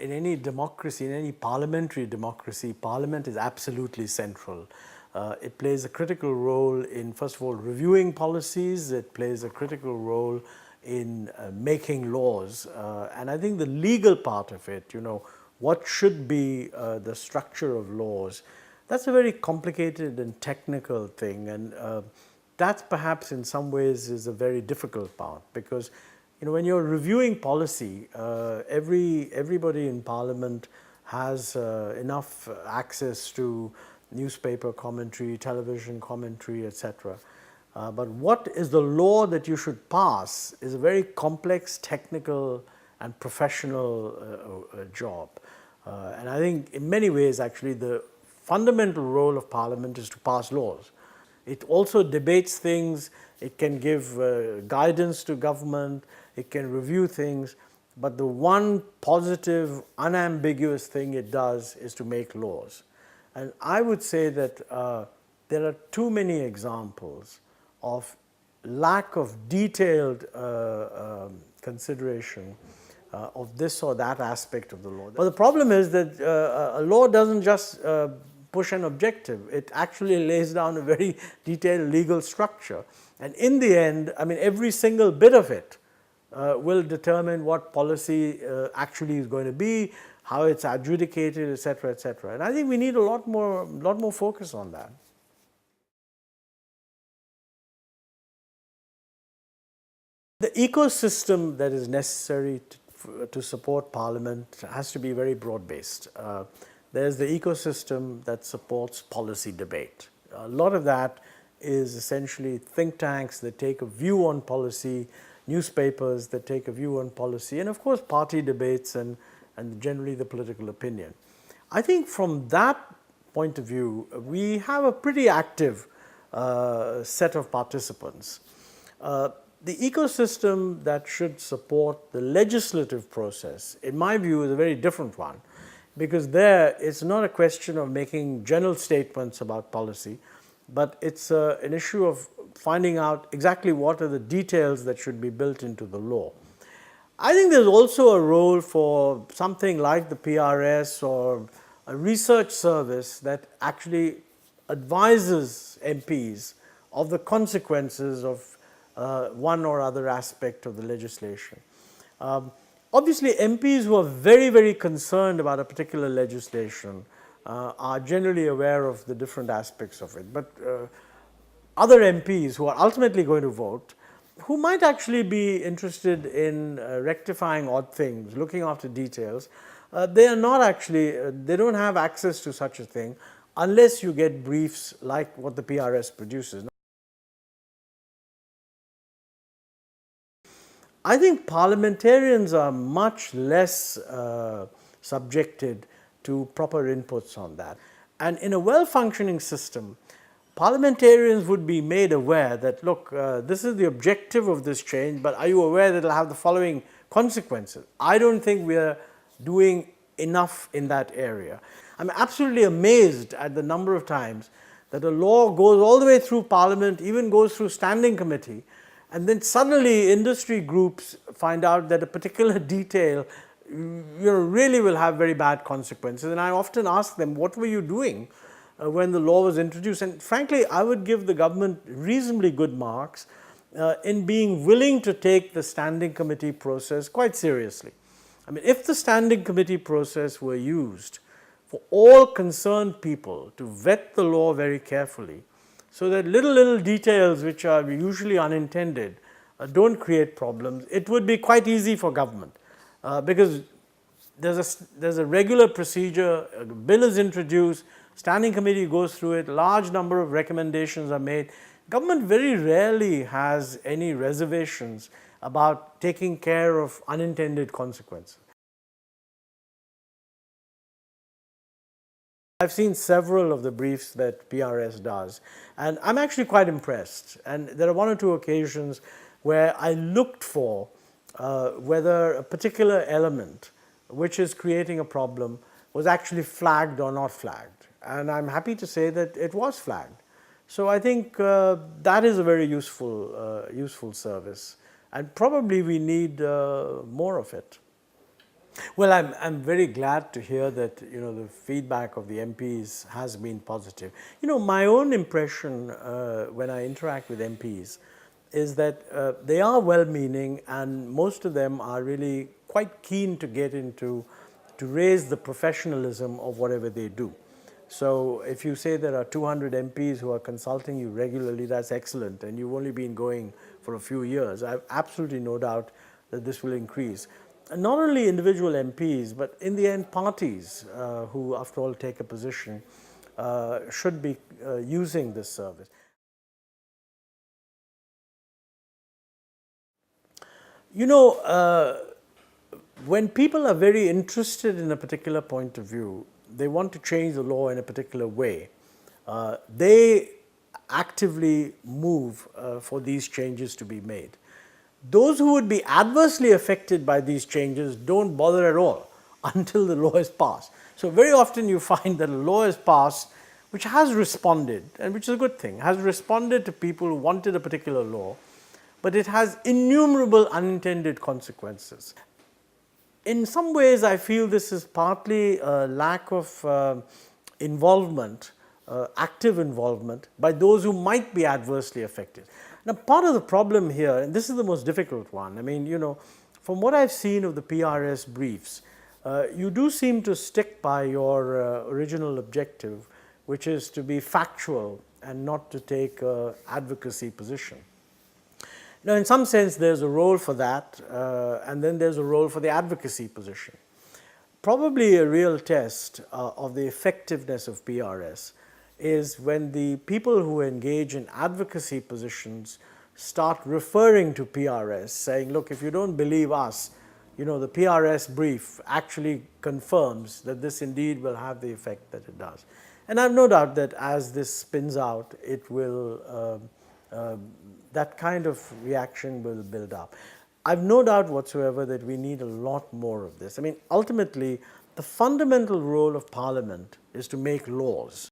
In any democracy, in any parliamentary democracy, Parliament is absolutely central. It plays a critical role in, first of all, reviewing policies. It plays a critical role in making laws. And I think the legal part of it, what should be the structure of laws, that's a very complicated and technical thing. And that perhaps in some ways is a very difficult part, because when you're reviewing policy, everybody in Parliament has enough access to newspaper commentary, television commentary, etc. But what is the law that you should pass is a very complex, technical and professional job. And I think in many ways actually the fundamental role of Parliament is to pass laws. It also debates things, it can give guidance to government, it can review things, but the one positive, unambiguous thing it does is to make laws. And I would say that there are too many examples of lack of detailed consideration of this or that aspect of the law. But the problem is that a law doesn't just push an objective, it actually lays down a very detailed legal structure. And in the end, I mean, every single bit of it will determine what policy actually is going to be, how it's adjudicated, etc., etc. And I think we need a lot more focus on that. The ecosystem that is necessary to support Parliament has to be very broad-based. There's the ecosystem that supports policy debate. A lot of that is essentially think tanks that take a view on policy, newspapers that take a view on policy, and of course party debates and generally the political opinion. I think from that point of view, we have a pretty active set of participants. The ecosystem that should support the legislative process, in my view, is a very different one, because there it's not a question of making general statements about policy, but it's an issue of finding out exactly what are the details that should be built into the law. I think there's also a role for something like the PRS or a research service that actually advises MPs of the consequences of one or other aspect of the legislation. Obviously, MPs who are very, very concerned about a particular legislation are generally aware of the different aspects of it. But other MPs who are ultimately going to vote, who might actually be interested in rectifying odd things, looking after details, they are not actually, they don't have access to such a thing unless you get briefs like what the PRS produces. I think parliamentarians are much less subjected to proper inputs on that. And in a well-functioning system, parliamentarians would be made aware that, look, this is the objective of this change, but are you aware that it will have the following consequences? I don't think we are doing enough in that area. I'm absolutely amazed at the number of times that a law goes all the way through Parliament, even goes through standing committee, and then suddenly industry groups find out that a particular detail really will have very bad consequences. And I often ask them, what were you doing when the law was introduced? And frankly, I would give the government reasonably good marks in being willing to take the standing committee process quite seriously. I mean, if the standing committee process were used for all concerned people to vet the law very carefully, so that little details which are usually unintended don't create problems, it would be quite easy for government because there's a regular procedure, a bill is introduced, standing committee goes through it, large number of recommendations are made. Government very rarely has any reservations about taking care of unintended consequences. I've seen several of the briefs that PRS does, and I'm actually quite impressed. And there are one or two occasions where I looked for whether a particular element which is creating a problem was actually flagged or not flagged. And I'm happy to say that it was flagged. So I think that is a very useful service, and probably we need more of it. Well, I'm very glad to hear that, the feedback of the MPs has been positive. My own impression when I interact with MPs is that they are well-meaning, and most of them are really quite keen to get into, to raise the professionalism of whatever they do. So if you say there are 200 MPs who are consulting you regularly, that's excellent, and you've only been going for a few years. I have absolutely no doubt that this will increase. And not only individual MPs, but in the end parties who, after all, take a position should be using this service. When people are very interested in a particular point of view, they want to change the law in a particular way, they actively move for these changes to be made. Those who would be adversely affected by these changes don't bother at all until the law is passed. So very often you find that a law is passed which has responded, and which is a good thing, has responded to people who wanted a particular law, but it has innumerable unintended consequences. In some ways, I feel this is partly a lack of involvement, active involvement by those who might be adversely affected. Now, part of the problem here, and this is the most difficult one, I mean, from what I've seen of the PRS briefs, you do seem to stick by your original objective, which is to be factual and not to take an advocacy position. Now, in some sense, there's a role for that, and then there's a role for the advocacy position. Probably a real test of the effectiveness of PRS is when the people who engage in advocacy positions start referring to PRS, saying, look, if you don't believe us, the PRS brief actually confirms that this indeed will have the effect that it does. And I have no doubt that as this spins out, it will that kind of reaction will build up. I've no doubt whatsoever that we need a lot more of this. I mean, ultimately, the fundamental role of Parliament is to make laws.